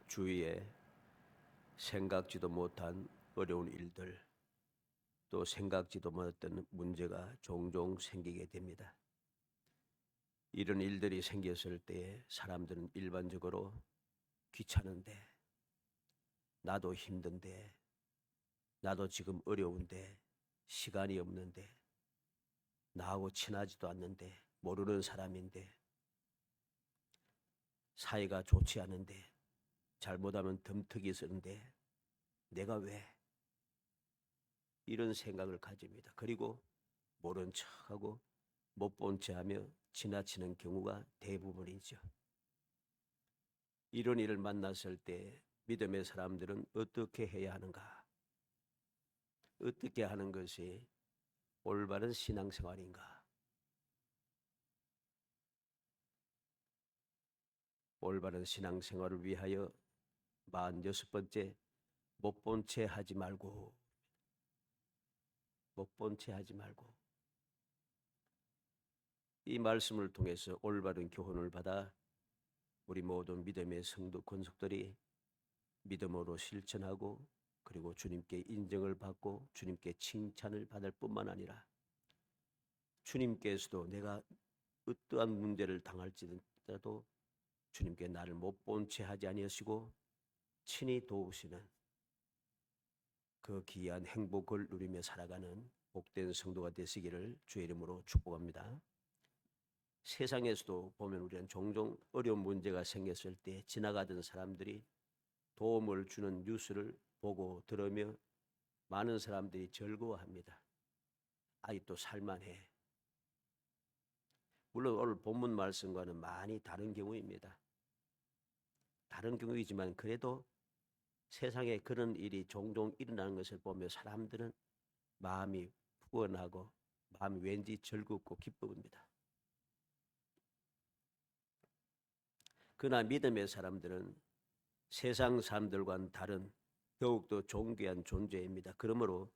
주위에 생각지도 못한 어려운 일들, 또 생각지도 못했던 문제가 종종 생기게 됩니다. 이런 일들이 생겼을 때 사람들은 일반적으로 귀찮은데, 나도 힘든데, 나도 지금 어려운데, 시간이 없는데, 나하고 친하지도 않는데, 모르는 사람인데, 사이가 좋지 않은데, 잘못하면 덤터기 쓰는데, 내가 왜? 이런 생각을 가집니다. 그리고 모른 척하고 못 본 채하며 지나치는 경우가 대부분이죠. 이런 일을 만났을 때 믿음의 사람들은 어떻게 해야 하는가? 어떻게 하는 것이 올바른 신앙생활인가? 올바른 신앙생활을 위하여 46번째, 못 본 채 하지 말고, 못 본 채 하지 말고. 이 말씀을 통해서 올바른 교훈을 받아 우리 모든 믿음의 성도 권속들이 믿음으로 실천하고, 그리고 주님께 인정을 받고 주님께 칭찬을 받을 뿐만 아니라 주님께서도 내가 어떠한 문제를 당할지라도 주님께 나를 못 본 채 하지 아니하시고 친히 도우시는 그 귀한 행복을 누리며 살아가는 복된 성도가 되시기를 주의 이름으로 축복합니다. 세상에서도 보면 우리는 종종 어려운 문제가 생겼을 때 지나가던 사람들이 도움을 주는 뉴스를 보고 들으며 많은 사람들이 즐거워합니다. 아직도 살만해. 물론 오늘 본문 말씀과는 많이 다른 경우입니다. 다른 경우이지만 그래도 세상에 그런 일이 종종 일어나는 것을 보며 사람들은 마음이 푸근하고 마음이 왠지 즐겁고 기쁩니다. 그러나 믿음의 사람들은 세상 사람들과는 다른 더욱더 존귀한 존재입니다. 그러므로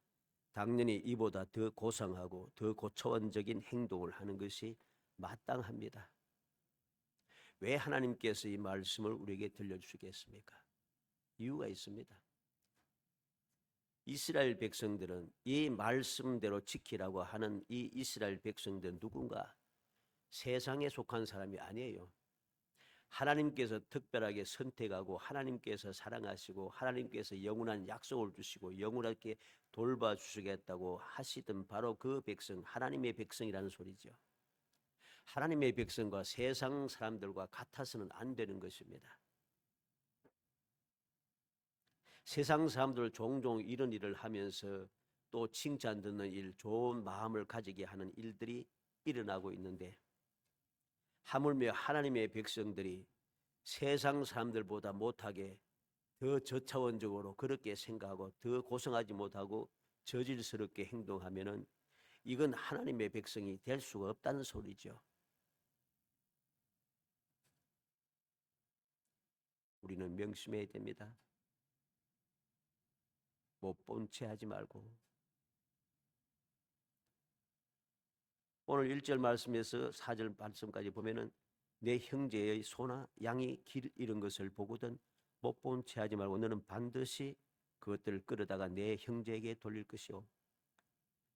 당연히 이보다 더 고상하고 더 고차원적인 행동을 하는 것이 마땅합니다. 왜 하나님께서 이 말씀을 우리에게 들려주시겠습니까? 이유가 있습니다. 이스라엘 백성들은 이 말씀대로 지키라고 하는 이 이스라엘 백성들은 누군가 세상에 속한 사람이 아니에요. 하나님께서 특별하게 선택하고 하나님께서 사랑하시고 하나님께서 영원한 약속을 주시고 영원하게 돌봐주시겠다고 하시던 바로 그 백성, 하나님의 백성이라는 소리죠. 하나님의 백성과 세상 사람들과 같아서는 안 되는 것입니다. 세상 사람들 종종 이런 일을 하면서 또 칭찬 듣는 일, 좋은 마음을 가지게 하는 일들이 일어나고 있는데 하물며 하나님의 백성들이 세상 사람들보다 못하게 더 저차원적으로 그렇게 생각하고 더 고생하지 못하고 저질스럽게 행동하면은 이건 하나님의 백성이 될 수가 없다는 소리죠. 우리는 명심해야 됩니다. 못 본 채 하지 말고. 오늘 1절 말씀에서 4절 말씀까지 보면은 내 형제의 소나 양이 길 잃은 것을 보거든 못 본 채 하지 말고 너는 반드시 그것들을 끌어다가 내 형제에게 돌릴 것이요.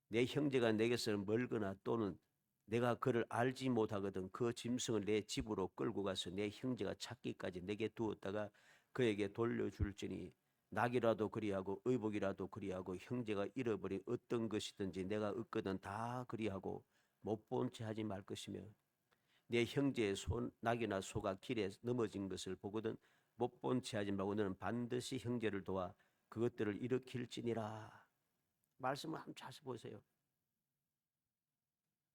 내 형제가 내게서 멀거나 또는 내가 그를 알지 못하거든 그 짐승을 내 집으로 끌고 가서 내 형제가 찾기까지 내게 두었다가 그에게 돌려줄지니 낙이라도 그리하고 의복이라도 그리하고 형제가 잃어버린 어떤 것이든지 내가 얻거든 다 그리하고 못 본 채 하지 말 것이며 내 형제의 낙이나 소가 길에 넘어진 것을 보거든 못 본 채 하지 말고 너는 반드시 형제를 도와 그것들을 일으킬지니라. 말씀을 한번 자세히 보세요.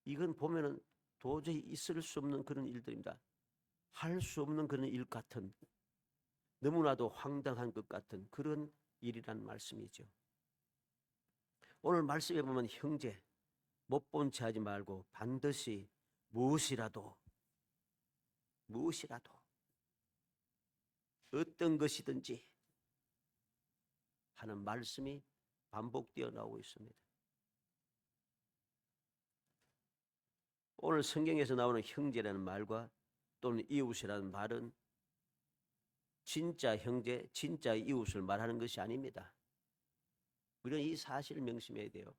이건 보면은 도저히 있을 수 없는 그런 일들입니다. 할 수 없는 그런 일 같은, 너무나도 황당한 것 같은 그런 일이란 말씀이죠. 오늘 말씀에 보면 형제, 못 본 채 하지 말고 반드시 무엇이라도 어떤 것이든지 하는 말씀이 반복되어 나오고 있습니다. 오늘 성경에서 나오는 형제라는 말과 또는 이웃이라는 말은 진짜 형제, 진짜 이웃을 말하는 것이 아닙니다. 우리는 이 사실을 명심해야 돼요.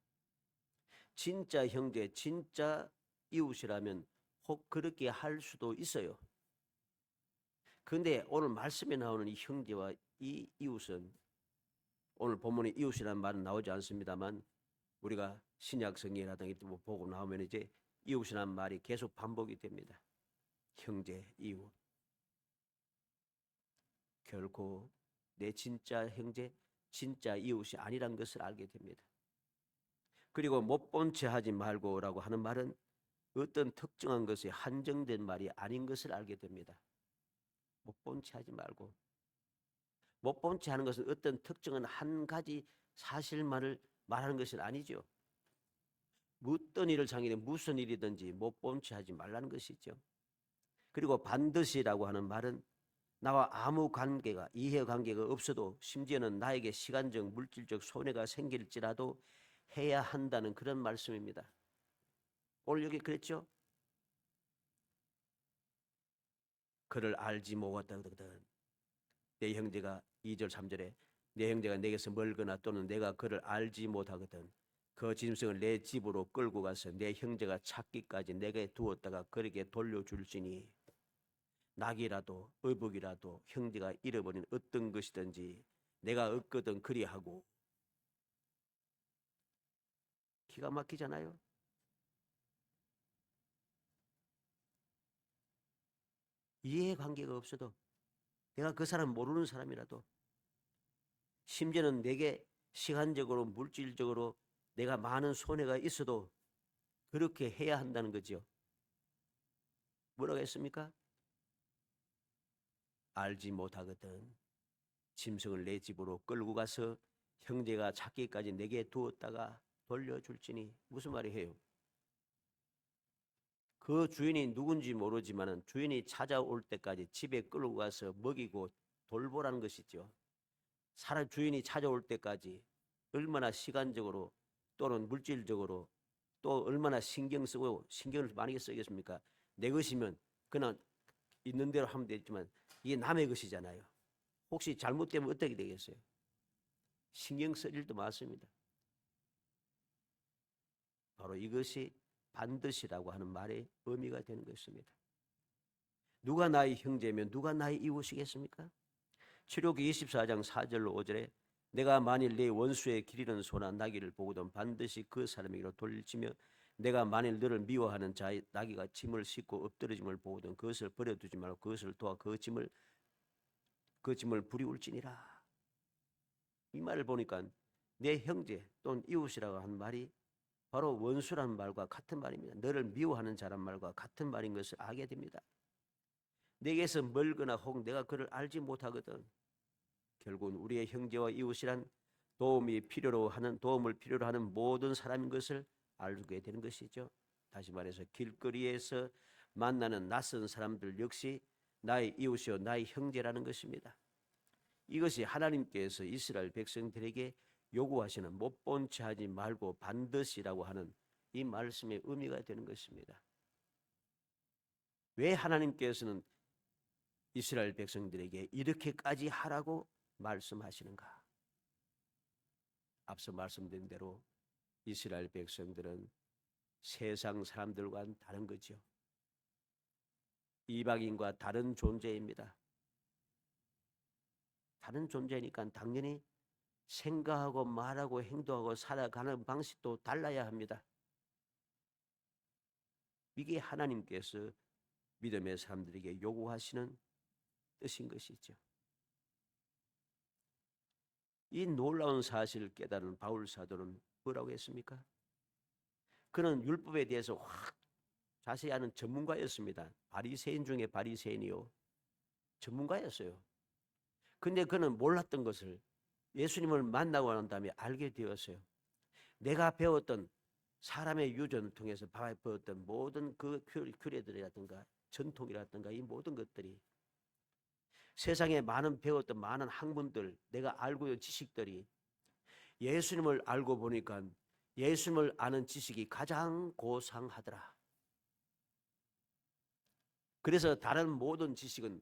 진짜 형제, 진짜 이웃이라면 혹 그렇게 할 수도 있어요. 그런데 오늘 말씀에 나오는 이 형제와 이 이웃은, 오늘 본문에 이웃이라는 말은 나오지 않습니다만 우리가 신약 성경이라든지 보고 나오면 이제 이웃이라는 말이 계속 반복이 됩니다. 형제, 이웃. 결코 내 진짜 형제, 진짜 이웃이 아니란 것을 알게 됩니다. 그리고 못 본 채 하지 말고라고 하는 말은 어떤 특정한 것에 한정된 말이 아닌 것을 알게 됩니다. 못 본 채 하지 말고. 못 본 채 하는 것은 어떤 특정한 한 가지 사실만을 말하는 것은 아니죠. 어떤 일을 장애에 무슨 일이든지 못 본 채 하지 말라는 것이죠. 그리고 반드시라고 하는 말은 나와 아무 관계가, 이해관계가 없어도 심지어는 나에게 시간적, 물질적 손해가 생길지라도 해야 한다는 그런 말씀입니다. 오늘 여기 그랬죠? 그를 알지 못하거든. 내 형제가 2절 3절에 내 형제가 내게서 멀거나 또는 내가 그를 알지 못하거든. 그 짐승을 내 집으로 끌고 가서 내 형제가 찾기까지 내게 두었다가 그에게 돌려줄지니 낙이라도 의복이라도 형제가 잃어버린 어떤 것이든지 내가 얻거든 그리하고. 기가 막히잖아요. 이해관계가 없어도 내가 그 사람 모르는 사람이라도 심지어는 내게 시간적으로 물질적으로 내가 많은 손해가 있어도 그렇게 해야 한다는 거죠. 뭐라고 했습니까? 알지 못하거든 짐승을 내 집으로 끌고 가서 형제가 찾기까지 내게 두었다가 돌려줄지니. 무슨 말이에요? 그 주인이 누군지 모르지만 주인이 찾아올 때까지 집에 끌고 가서 먹이고 돌보라는 것이죠. 사람 주인이 찾아올 때까지 얼마나 시간적으로 또는 물질적으로 또 얼마나 신경 쓰고 신경을 많이 쓰겠습니까? 내 것이면 그냥 있는 대로 하면 되지만 이게 남의 것이잖아요. 혹시 잘못되면 어떻게 되겠어요? 신경 쓸 일도 많습니다. 바로 이것이 반드시라고 하는 말의 의미가 되는 것입니다. 누가 나의 형제면 누가 나의 이웃이겠습니까? 출애굽기 24장 4절로 5절에 내가 만일 네 원수의 기르는 소나 나귀를 보거든 반드시 그 사람에게로 돌리치며 내가 만일 너를 미워하는 자의 나귀가 짐을 싣고 엎드러짐을 보거든 그것을 버려두지 말고 그것을 도와 그 짐을 부리울지니라. 이 말을 보니까 내 형제 또는 이웃이라고 하는 말이 바로 원수라는 말과 같은 말입니다. 너를 미워하는 자란 말과 같은 말인 것을 알게 됩니다. 내게서 멀거나 혹 내가 그를 알지 못하거든. 결국은 우리의 형제와 이웃이란 도움을 필요로 하는 모든 사람인 것을 알게 되는 것이죠. 다시 말해서 길거리에서 만나는 낯선 사람들 역시 나의 이웃이요 나의 형제라는 것입니다. 이것이 하나님께서 이스라엘 백성들에게 요구하시는 못 본 채 하지 말고 반드시라고 하는 이 말씀의 의미가 되는 것입니다. 왜 하나님께서는 이스라엘 백성들에게 이렇게까지 하라고 말씀하시는가? 앞서 말씀드린 대로 이스라엘 백성들은 세상 사람들과는 다른 거죠. 이방인과 다른 존재입니다. 다른 존재니까 당연히 생각하고 말하고 행동하고 살아가는 방식도 달라야 합니다. 이게 하나님께서 믿음의 사람들에게 요구하시는 뜻인 것이죠. 이 놀라운 사실을 깨달은 바울 사도는 뭐라고 했습니까? 그는 율법에 대해서 확 자세히 아는 전문가였습니다. 바리새인 중에 바리새인이요. 전문가였어요. 근데 그는 몰랐던 것을 예수님을 만나고 난 다음에 알게 되었어요. 내가 배웠던 사람의 유전을 통해서 배웠던 모든 그 규례들이라든가 전통이라든가 이 모든 것들이 세상에 배웠던 많은 학문들, 내가 알고 있는 지식들이 예수님을 알고 보니까 예수님을 아는 지식이 가장 고상하더라. 그래서 다른 모든 지식은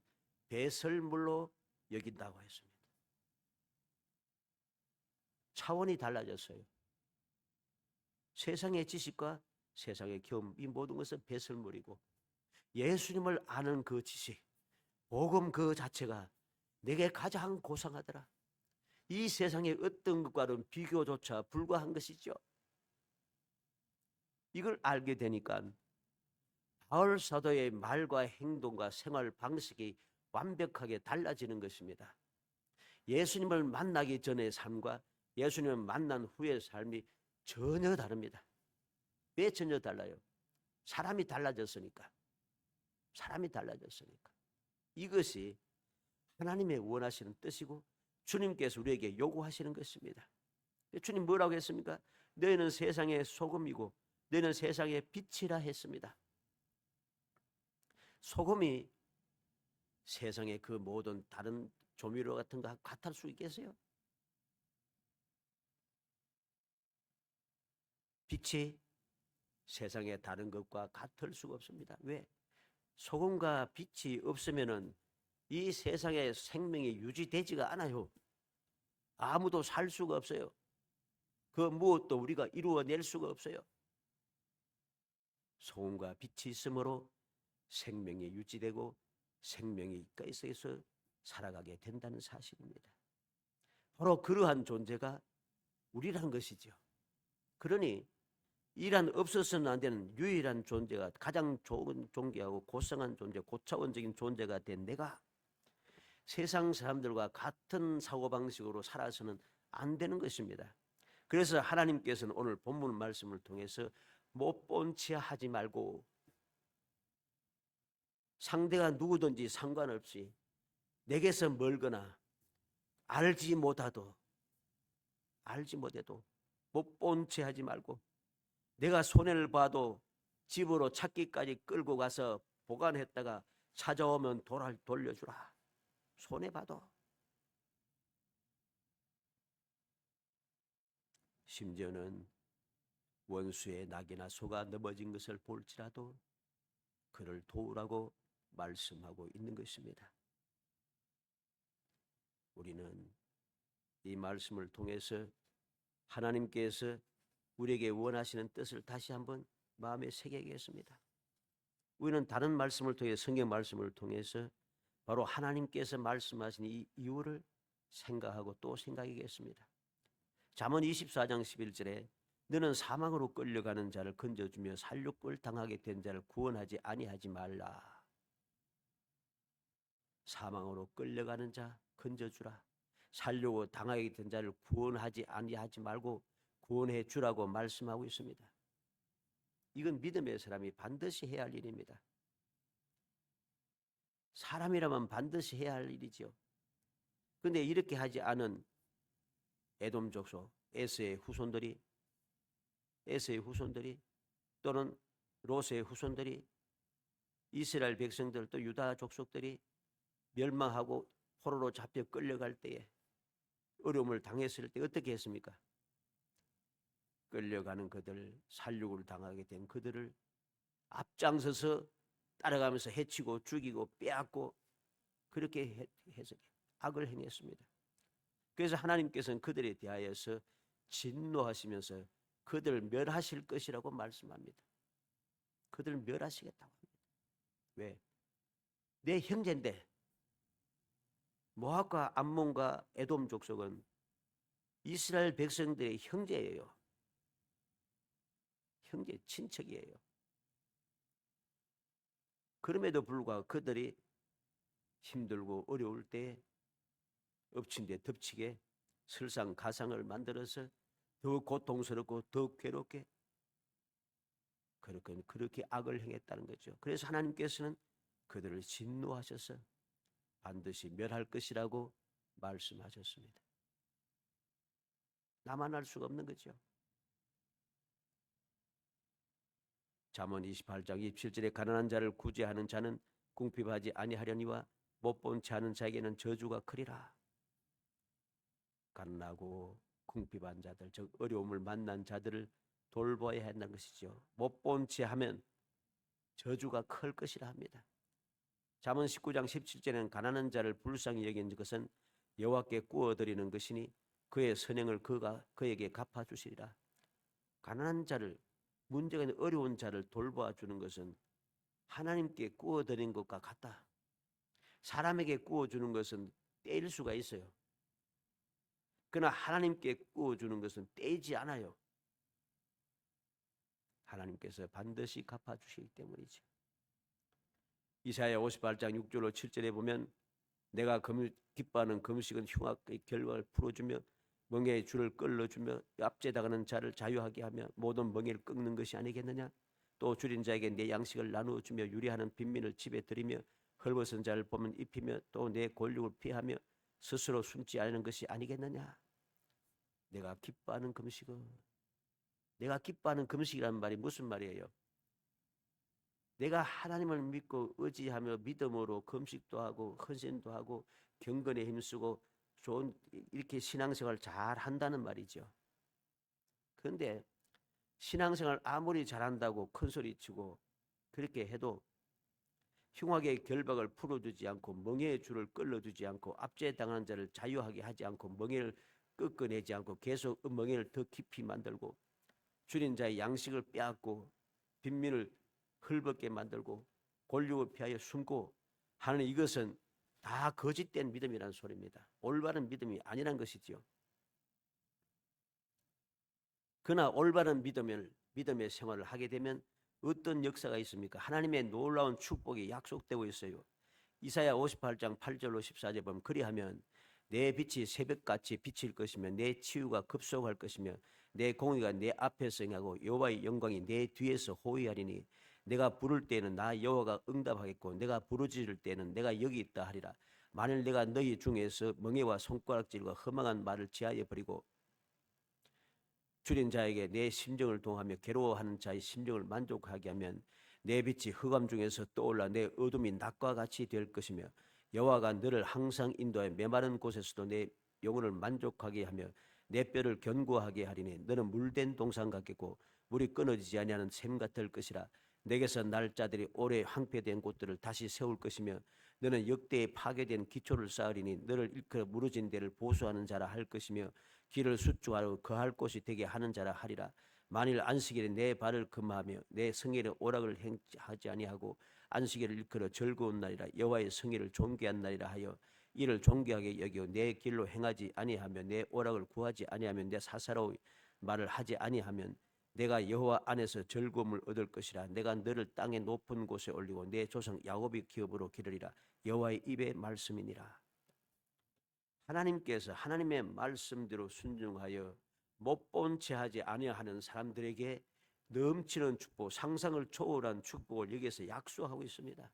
배설물로 여긴다고 했습니다. 차원이 달라졌어요. 세상의 지식과 세상의 경험, 이 모든 것은 배설물이고 예수님을 아는 그 지식, 복음 그 자체가 내게 가장 고상하더라. 이 세상의 어떤 것과는 비교조차 불과한 것이죠. 이걸 알게 되니까 바울 사도의 말과 행동과 생활 방식이 완벽하게 달라지는 것입니다. 예수님을 만나기 전의 삶과 예수님을 만난 후의 삶이 전혀 다릅니다. 왜 전혀 달라요? 사람이 달라졌으니까. 사람이 달라졌으니까. 이것이 하나님의 원하시는 뜻이고 주님께서 우리에게 요구하시는 것입니다. 주님 뭐라고 했습니까? 너희는 세상의 소금이고 너희는 세상의 빛이라 했습니다. 소금이 세상의 그 모든 다른 조미료 같은 거 같을 수 있겠어요? 빛이 세상의 다른 것과 같을 수가 없습니다. 왜? 소금과 빛이 없으면은 이 세상의 생명이 유지되지가 않아요. 아무도 살 수가 없어요. 그 무엇도 우리가 이루어낼 수가 없어요. 소금과 빛이 있으므로 생명이 유지되고 생명이 있어서 살아가게 된다는 사실입니다. 바로 그러한 존재가 우리란 것이죠. 그러니 이란 없어서는 안 되는 유일한 존재가 가장 좋은 존재하고 고상한 존재, 고차원적인 존재가 된 내가 세상 사람들과 같은 사고방식으로 살아서는 안 되는 것입니다. 그래서 하나님께서는 오늘 본문 말씀을 통해서 못 본 채 하지 말고 상대가 누구든지 상관없이 내게서 멀거나 알지 못해도 못 본 채 하지 말고 내가 손해를 봐도 집으로 찾기까지 끌고 가서 보관했다가 찾아오면 돌려주라. 손해봐도. 심지어는 원수의 낙이나 소가 넘어진 것을 볼지라도 그를 도우라고 말씀하고 있는 것입니다. 우리는 이 말씀을 통해서 하나님께서 우리에게 원하시는 뜻을 다시 한번 마음에 새기겠습니다. 우리는 다른 말씀을 통해 성경 말씀을 통해서 바로 하나님께서 말씀하신 이 이유를 생각하고 또 생각하겠습니다. 잠언 24장 11절에 너는 사망으로 끌려가는 자를 건져주며 살육을 당하게 된 자를 구원하지 아니하지 말라. 사망으로 끌려가는 자 건져주라. 살려고 당하게 된 자를 구원하지 아니하지 말고 구원해 주라고 말씀하고 있습니다. 이건 믿음의 사람이 반드시 해야 할 일입니다. 사람이라면 반드시 해야 할 일이죠. 그런데 이렇게 하지 않은 에돔 족속, 에서의 후손들이 또는 롯의 후손들이 이스라엘 백성들 또 유다 족속들이 멸망하고 포로로 잡혀 끌려갈 때에 어려움을 당했을 때 어떻게 했습니까? 끌려가는 그들, 살육을 당하게 된 그들을 앞장서서 따라가면서 해치고 죽이고 빼앗고 그렇게 해서 악을 행했습니다. 그래서 하나님께서는 그들에 대하여서 진노하시면서 그들을 멸하실 것이라고 말씀합니다. 그들을 멸하시겠다고 합니다. 왜? 내 형제인데 모압과 암몬과 에돔 족속은 이스라엘 백성들의 형제예요. 형제, 친척이에요. 그럼에도 불구하고 그들이 힘들고 어려울 때 엎친 데 덮치게 설상가상을 만들어서 더 고통스럽고 더 괴롭게 그렇게 악을 행했다는 거죠. 그래서 하나님께서는 그들을 진노하셔서 반드시 멸할 것이라고 말씀하셨습니다. 나만 알 수가 없는 거죠. 잠언 28장 27절에 가난한 자를 구제하는 자는 궁핍하지 아니하려니와 못 본 채 하는 자에게는 저주가 크리라. 가난하고 궁핍한 자들, 즉 어려움을 만난 자들을 돌봐야 한다는 것이죠. 못 본 채 하면 저주가 클 것이라 합니다. 잠언 19장 17절에는 가난한 자를 불쌍히 여긴 것은 여호와께 구워드리는 것이니 그의 선행을 그가 그에게 갚아주시리라. 가난한 자를, 문제가 있는 어려운 자를 돌보아주는 것은 하나님께 구워드리는 것과 같다. 사람에게 구워주는 것은 떼일 수가 있어요. 그러나 하나님께 구워주는 것은 떼지 않아요. 하나님께서 반드시 갚아주시기 때문이죠. 이사야 58장 6절로 7절에 보면 내가 기뻐하는 금식은 흉악의 결박을 풀어주며 멍에의 줄을 끌어주며 압제당하는 자를 자유하게 하며 모든 멍에를 꺾는 것이 아니겠느냐. 또 줄인 자에게 내 양식을 나누어 주며 유리하는 빈민을 집에 들이며 헐벗은 자를 보면 입히며 또 내 권력을 피하며 스스로 숨지 않는 것이 아니겠느냐. 내가 기뻐하는 금식이라는 말이 무슨 말이에요? 내가 하나님을 믿고 의지하며 믿음으로 금식도 하고 헌신도 하고 경건에 힘쓰고 좋은 이렇게 신앙생활을 잘 한다는 말이죠. 그런데 신앙생활 아무리 잘한다고 큰소리치고 그렇게 해도 흉악의 결박을 풀어주지 않고 멍에의 줄을 끌어주지 않고 압제당하는 자를 자유하게 하지 않고 멍에를 꺾어내지 않고 계속 멍에를 더 깊이 만들고 줄인 자의 양식을 빼앗고 빈민을 헐벗게 만들고 권력을 피하여 숨고 하는 이것은 다 거짓된 믿음이라는 소리입니다. 올바른 믿음이 아니란 것이지요. 그러나 올바른 믿음의 생활을 하게 되면 어떤 역사가 있습니까? 하나님의 놀라운 축복이 약속되고 있어요. 이사야 58장 8절로 14절 보면 그리하면 내 빛이 새벽같이 비칠 것이며 내 치유가 급속할 것이며 내 공의가 내 앞에서 행하고 여호와의 영광이 내 뒤에서 호위하리니 내가 부를 때에는 나 여호와가 응답하겠고 내가 부르짖을 때에는 내가 여기 있다 하리라. 만일 내가 너희 중에서 멍에와 손가락질과 허망한 말을 지하여 버리고 줄인 자에게 내 심정을 동하며 괴로워하는 자의 심정을 만족하게 하면 내 빛이 흑암 중에서 떠올라 내 어둠이 낮과 같이 될 것이며 여호와가 너를 항상 인도하여 메마른 곳에서도 내 영혼을 만족하게 하며 내 뼈를 견고하게 하리니 너는 물된 동산 같겠고 물이 끊어지지 아니하는 샘 같을 것이라. 내게서 날짜들이 오래 황폐된 곳들을 다시 세울 것이며 너는 역대에 파괴된 기초를 쌓으리니 너를 일컬어 무너진 데를 보수하는 자라 할 것이며 길을 수축하고 거할 곳이 되게 하는 자라 하리라. 만일 안식일에 내 발을 금하며 내 성일에 오락을 행하지 아니하고 안식일을 일컬어 즐거운 날이라 여호와의 성일을 존귀한 날이라 하여 이를 존귀하게 여기고 내 길로 행하지 아니하며 내 오락을 구하지 아니하며 내 사사로운 말을 하지 아니하면 내가 여호와 안에서 즐거움을 얻을 것이라. 내가 너를 땅의 높은 곳에 올리고 내 조상 야곱의 기업으로 기르리라. 여호와의 입의 말씀이니라. 하나님께서 하나님의 말씀대로 순종하여 못 본 채 하지 아니하는 사람들에게 넘치는 축복, 상상을 초월한 축복을 여기서 약속하고 있습니다.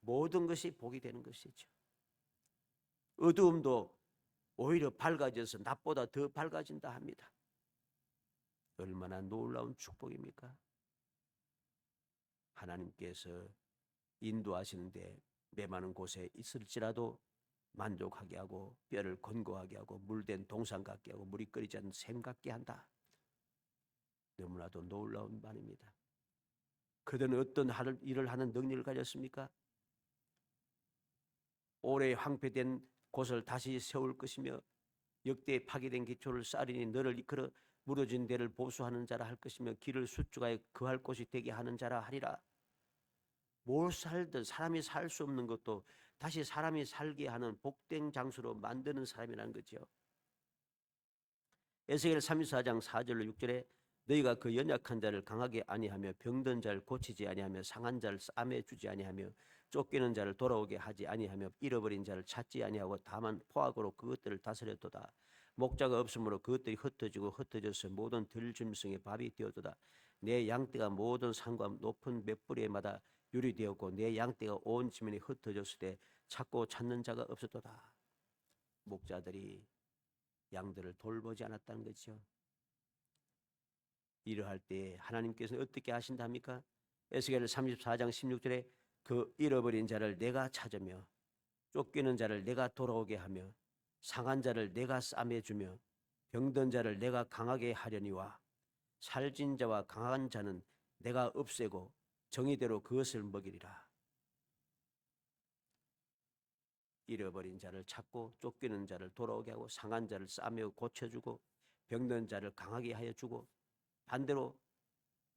모든 것이 복이 되는 것이죠. 어두움도 오히려 밝아져서 낮보다 더 밝아진다 합니다. 얼마나 놀라운 축복입니까? 하나님께서 인도하시는데 메마른 곳에 있을지라도 만족하게 하고 뼈를 견고하게 하고 물된 동산 같게 하고 물이 끓이지 않는 샘 같게 한다. 너무나도 놀라운 말입니다. 그들은 어떤 일을 하는 능력을 가졌습니까? 오래 황폐된 곳을 다시 세울 것이며 역대에 파괴된 기초를 쌓으리니 너를 이끌어 무너진 데를 보수하는 자라 할 것이며 길을 수축하여 거할 곳이 되게 하는 자라 하리라. 뭘 살든 사람이 살 수 없는 것도 다시 사람이 살게 하는 복된 장소로 만드는 사람이라는 거죠. 에스겔 34장 4절로 6절에 너희가 그 연약한 자를 강하게 아니하며 병든 자를 고치지 아니하며 상한 자를 싸매 주지 아니하며 쫓기는 자를 돌아오게 하지 아니하며 잃어버린 자를 찾지 아니하고 다만 포악으로 그것들을 다스렸도다. 목자가 없으므로 그것들이 흩어져서 모든 들짐승의 밥이 되었도다. 내 양떼가 모든 산과 높은 몇 부리마다 유리되었고 내 양떼가 온 지면에 흩어졌을 때 찾고 찾는 자가 없었도다. 목자들이 양들을 돌보지 않았다는 거죠. 이러할 때 하나님께서는 어떻게 하신답니까? 에스겔 34장 16절에 그 잃어버린 자를 내가 찾으며 쫓기는 자를 내가 돌아오게 하며 상한 자를 내가 싸매주며 병든 자를 내가 강하게 하려니와 살진 자와 강한 자는 내가 없애고 정의대로 그것을 먹이리라. 잃어버린 자를 찾고 쫓기는 자를 돌아오게 하고 상한 자를 싸매어 고쳐주고 병든 자를 강하게 하여 주고 반대로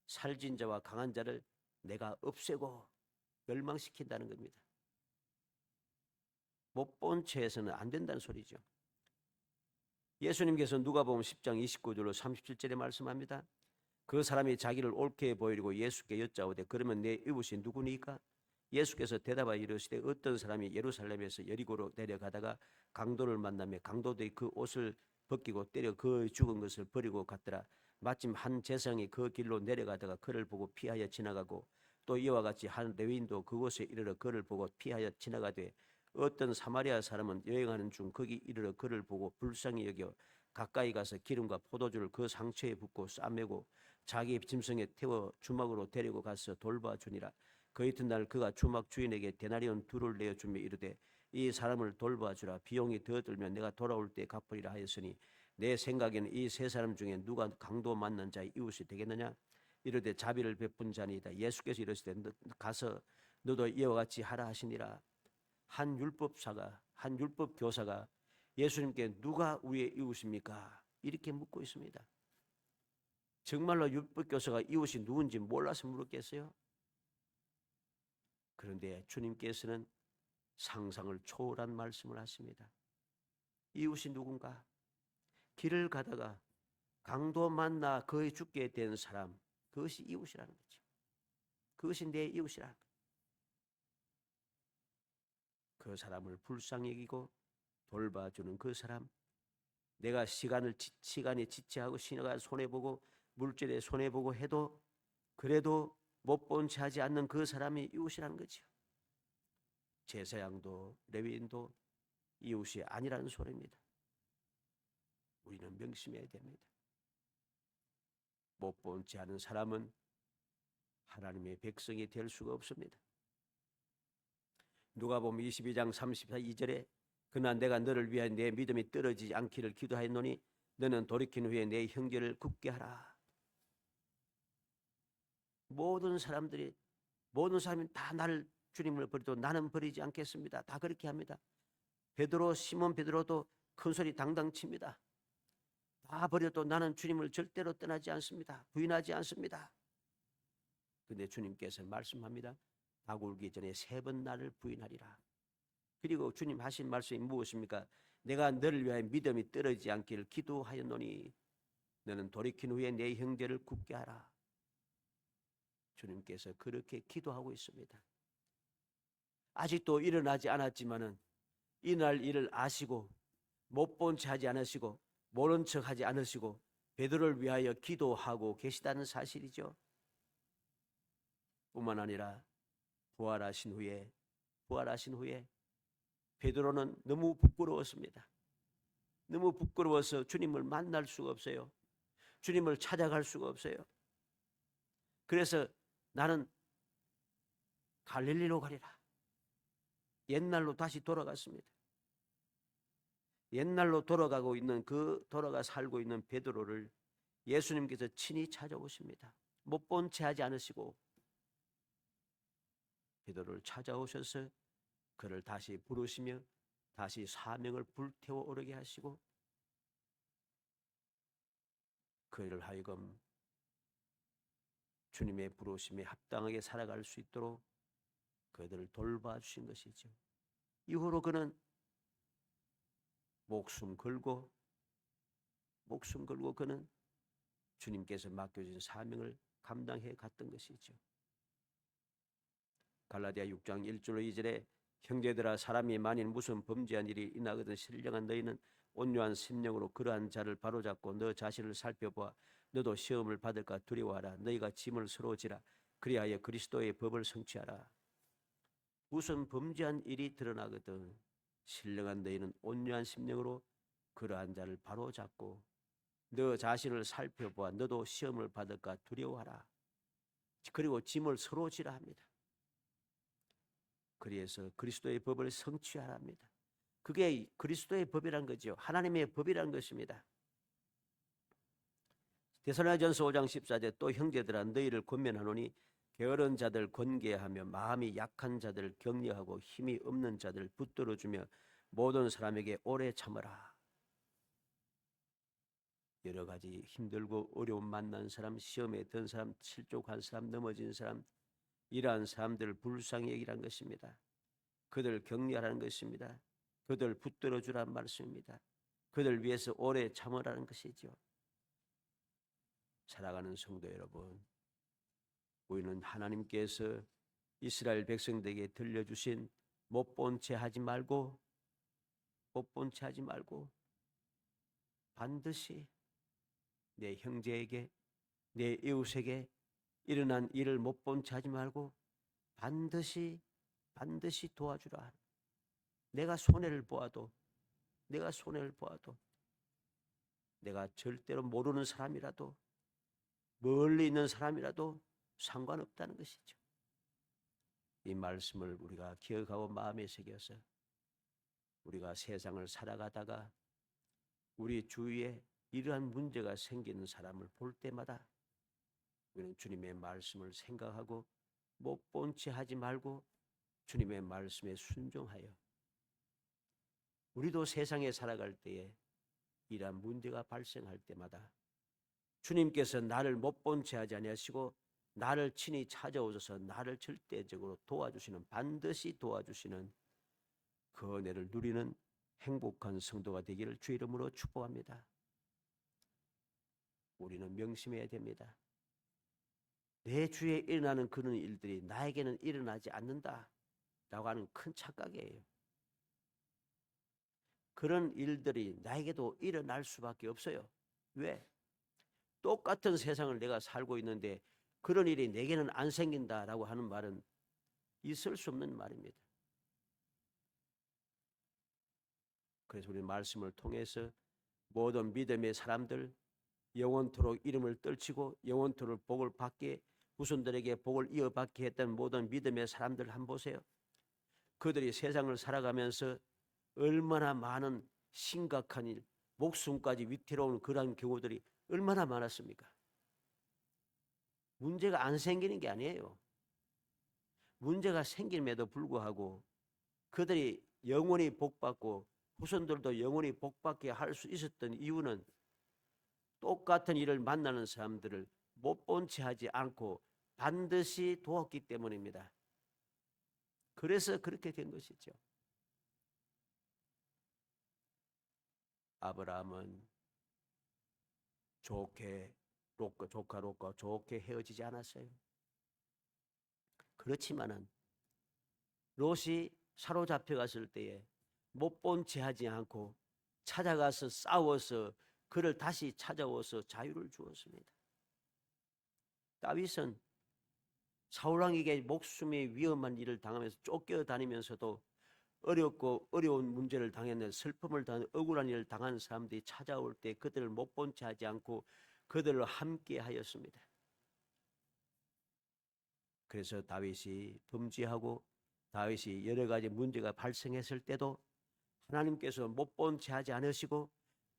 살진 자와 강한 자를 내가 없애고 멸망시킨다는 겁니다. 못 본 채에서는 안 된다는 소리죠. 예수님께서 누가복음 10장 29절로 37절에 말씀합니다. 그 사람이 자기를 옳게 보이려고 예수께 여짜오되 그러면 내 이웃이 누구니까? 예수께서 대답하여 이르시되 어떤 사람이 예루살렘에서 여리고로 내려가다가 강도를 만나며 강도들이 그 옷을 벗기고 때려 그 죽은 것을 버리고 갔더라. 마침 한 제사장이 그 길로 내려가다가 그를 보고 피하여 지나가고 또 이와 같이 한 레위인도 그곳에 이르러 그를 보고 피하여 지나가되 어떤 사마리아 사람은 여행하는 중 거기 이르러 그를 보고 불쌍히 여겨 가까이 가서 기름과 포도주를 그 상처에 붓고 싸매고 자기 짐승에 태워 주막으로 데리고 가서 돌봐주니라. 그 이튿날 그가 주막 주인에게 데나리온 2를 내어주며 이르되 이 사람을 돌봐주라. 비용이 더 들면 내가 돌아올 때 갚으리라 하였으니 내 생각에는 이 세 사람 중에 누가 강도 만난 자의 이웃이 되겠느냐? 이르되 자비를 베푼 자니이다. 예수께서 이르시되 가서 너도 이와 같이 하라 하시니라. 한 율법 교사가 예수님께 누가 우리의 이웃입니까? 이렇게 묻고 있습니다. 정말로 율법 교사가 이웃이 누군지 몰라서 물었겠어요? 그런데 주님께서는 상상을 초월한 말씀을 하십니다. 이웃이 누군가? 길을 가다가 강도 만나 거의 죽게 된 사람, 그것이 이웃이라는 거죠. 그것이 내 이웃이라는 거죠. 그 사람을 불쌍히 여기고 돌봐주는 그 사람, 내가 시간이 지체하고 신화가 손해보고 물질에 손해보고 해도 그래도 못 본 채 하지 않는 그 사람이 이웃이라는 거죠. 제사장도 레위인도 이웃이 아니라는 소리입니다. 우리는 명심해야 됩니다. 못 본 채 하는 사람은 하나님의 백성이 될 수가 없습니다. 누가복음 22장 32절에 그러나 내가 너를 위하여 내 믿음이 떨어지지 않기를 기도하였노니 너는 돌이킨 후에 내 형제를 굳게 하라. 모든 사람이 다 나를 주님을 버리도 나는 버리지 않겠습니다. 다 그렇게 합니다. 시몬 베드로도 큰 소리 당당 칩니다. 다 버려도 나는 주님을 절대로 떠나지 않습니다. 부인하지 않습니다. 그런데 주님께서 말씀합니다. 닭 울기 전에 3번 나를 부인하리라. 그리고 주님 하신 말씀이 무엇입니까? 내가 너를 위하여 믿음이 떨어지지 않기를 기도하였노니 너는 돌이킨 후에 내 형제를 굳게 하라. 주님께서 그렇게 기도하고 있습니다. 아직도 일어나지 않았지만은 이날 일을 아시고 못 본 채 하지 않으시고 모른 척 하지 않으시고 베드로를 위하여 기도하고 계시다는 사실이죠. 뿐만 아니라 부활하신 후에 베드로는 너무 부끄러웠습니다. 너무 부끄러워서 주님을 만날 수가 없어요. 주님을 찾아갈 수가 없어요. 그래서 나는 갈릴리로 가리라. 옛날로 다시 돌아갔습니다. 옛날로 돌아가 살고 있는 베드로를 예수님께서 친히 찾아오십니다. 못 본 채 하지 않으시고 베드로를 찾아오셔서 그를 다시 부르시며 다시 사명을 불태워 오르게 하시고 그를 하여금 주님의 부르심에 합당하게 살아갈 수 있도록 그들을 돌봐주신 것이죠. 이후로 그는 목숨 걸고 그는 주님께서 맡겨주신 사명을 감당해 갔던 것이죠. 갈라디아 6장 1절로 2절에 형제들아 사람이 만일 무슨 범죄한 일이 있나거든 신령한 너희는 온유한 심령으로 그러한 자를 바로잡고 너 자신을 살펴보아 너도 시험을 받을까 두려워하라. 너희가 짐을 서로 지라. 그리하여 그리스도의 법을 성취하라. 무슨 범죄한 일이 드러나거든 신령한 너희는 온유한 심령으로 그러한 자를 바로잡고 너 자신을 살펴보아 너도 시험을 받을까 두려워하라. 그리고 짐을 서로 지라 합니다. 그래서 그리스도의 법을 성취하라 합니다. 그게 그리스도의 법이란 거죠. 하나님의 법이란 것입니다. 데살로니가전서 5장 14절 또 형제들아 너희를 권면하노니 게으른 자들 권계하며 마음이 약한 자들 격려하고 힘이 없는 자들 붙들어주며 모든 사람에게 오래 참으라. 여러 가지 힘들고 어려움 만난 사람, 시험에 든 사람, 실족한 사람, 넘어진 사람, 이러한 사람들을 불쌍히 여기라는 것입니다. 그들 격려하라는 것입니다. 그들 붙들어주라는 말씀입니다. 그들 위해서 오래 참으라는 것이죠. 살아가는 성도 여러분, 우리는 하나님께서 이스라엘 백성들에게 들려주신 못 본 채 하지 말고 반드시 내 형제에게, 내 이웃에게 일어난 일을 못 본 채 하지 말고 반드시 도와주라. 내가 손해를 보아도 내가 절대로 모르는 사람이라도 멀리 있는 사람이라도 상관없다는 것이죠. 이 말씀을 우리가 기억하고 마음에 새겨서 우리가 세상을 살아가다가 우리 주위에 이러한 문제가 생기는 사람을 볼 때마다 우리는 주님의 말씀을 생각하고 못 본 채 하지 말고 주님의 말씀에 순종하여 우리도 세상에 살아갈 때에 이러한 문제가 발생할 때마다 주님께서 나를 못 본 채 하지 아니하시고 나를 친히 찾아오셔서 나를 절대적으로 도와주시는, 반드시 도와주시는 그 은혜를 누리는 행복한 성도가 되기를 주의 이름으로 축복합니다. 우리는 명심해야 됩니다. 내 주위에 일어나는 그런 일들이 나에게는 일어나지 않는다라고 하는 큰 착각이에요. 그런 일들이 나에게도 일어날 수밖에 없어요. 왜? 똑같은 세상을 내가 살고 있는데 그런 일이 내게는 안 생긴다라고 하는 말은 있을 수 없는 말입니다. 그래서 우리 말씀을 통해서 모든 믿음의 사람들 영원토록 이름을 떨치고 영원토록 복을 받게, 후손들에게 복을 이어받게 했던 모든 믿음의 사람들 한번 보세요. 그들이 세상을 살아가면서 얼마나 많은 심각한 일, 목숨까지 위태로운 그러한 경우들이 얼마나 많았습니까? 문제가 안 생기는 게 아니에요. 문제가 생김에도 불구하고 그들이 영원히 복받고 후손들도 영원히 복받게 할 수 있었던 이유는 똑같은 일을 만나는 사람들을 못 본 채 하지 않고 반드시 도왔기 때문입니다. 그래서 그렇게 된 것이죠. 아브라함은 조카 롯과 좋게 헤어지지 않았어요. 그렇지만은 롯이 사로잡혀 갔을 때에 못 본 채 하지 않고 찾아가서 싸워서 그를 다시 찾아와서 자유를 주었습니다. 다윗은 사울왕에게 목숨이 위험한 일을 당하면서 쫓겨다니면서도 어렵고 어려운 문제를 당했는, 슬픔을 당한, 억울한 일을 당한 사람들이 찾아올 때 그들을 못 본 채 하지 않고 그들을 함께 하였습니다. 그래서 다윗이 범죄하고 다윗이 여러 가지 문제가 발생했을 때도 하나님께서 못 본 채 하지 않으시고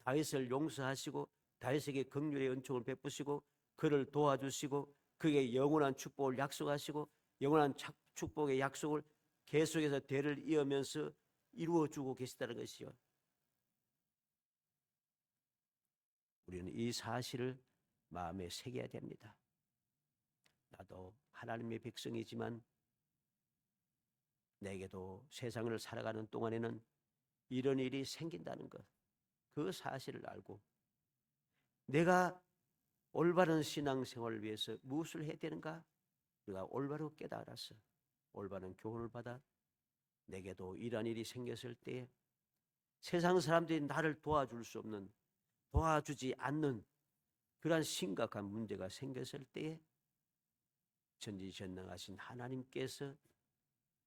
다윗을 용서하시고 다윗에게 긍휼의 은총을 베푸시고 그를 도와주시고 그에게 영원한 축복을 약속하시고 영원한 축복의 약속을 계속해서 대를 이으면서 이루어주고 계시다는 것이요. 우리는 이 사실을 마음에 새겨야 됩니다. 나도 하나님의 백성이지만 내게도 세상을 살아가는 동안에는 이런 일이 생긴다는 것, 그 사실을 알고 내가 올바른 신앙생활을 위해서 무엇을 해야 되는가? 우리가 올바로 깨달아서 올바른 교훈을 받아 내게도 이러한 일이 생겼을 때에 세상 사람들이 나를 도와줄 수 없는, 도와주지 않는 그러한 심각한 문제가 생겼을 때에 전지전능하신 하나님께서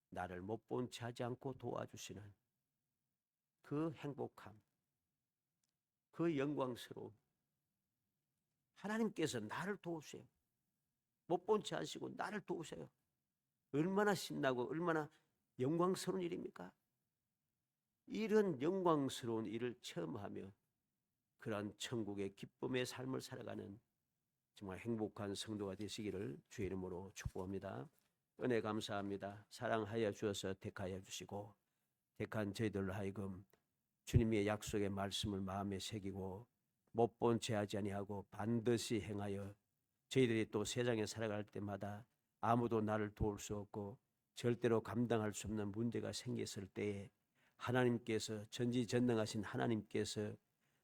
나를 못 본 채 하지 않고 도와주시는 그 행복함, 그 영광스러움, 하나님께서 나를 도우세요. 못 본 채 하시고 나를 도우세요. 얼마나 신나고 얼마나 영광스러운 일입니까? 이런 영광스러운 일을 체험하며 그러한 천국의 기쁨의 삶을 살아가는 정말 행복한 성도가 되시기를 주의 이름으로 축복합니다. 은혜 감사합니다. 사랑하여 주어서 택하여 주시고 택한 저희들로 하여금 주님의 약속의 말씀을 마음에 새기고 못 본 채하지 아니하고 반드시 행하여 저희들이 또 세상에 살아갈 때마다 아무도 나를 도울 수 없고 절대로 감당할 수 없는 문제가 생겼을 때에 하나님께서 전지전능하신 하나님께서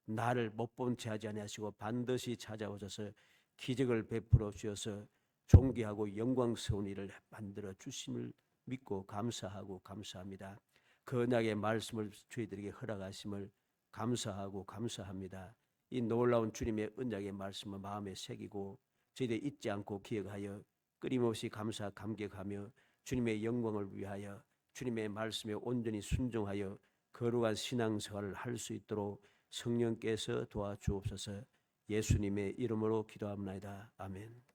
나를 못 본 채하지 아니하시고 반드시 찾아오셔서 기적을 베풀어 주셔서 존귀하고 영광스러운 일을 만들어 주심을 믿고 감사하고 감사합니다. 그 언약의 말씀을 저희들에게 허락하심을 감사하고 감사합니다. 이 놀라운 주님의 언약의 말씀을 마음에 새기고 저희들이 잊지 않고 기억하여 끊임없이 감사 감격하며 주님의 영광을 위하여 주님의 말씀에 온전히 순종하여 거룩한 신앙생활을 할 수 있도록 성령께서 도와주옵소서. 예수님의 이름으로 기도합니다. 아멘.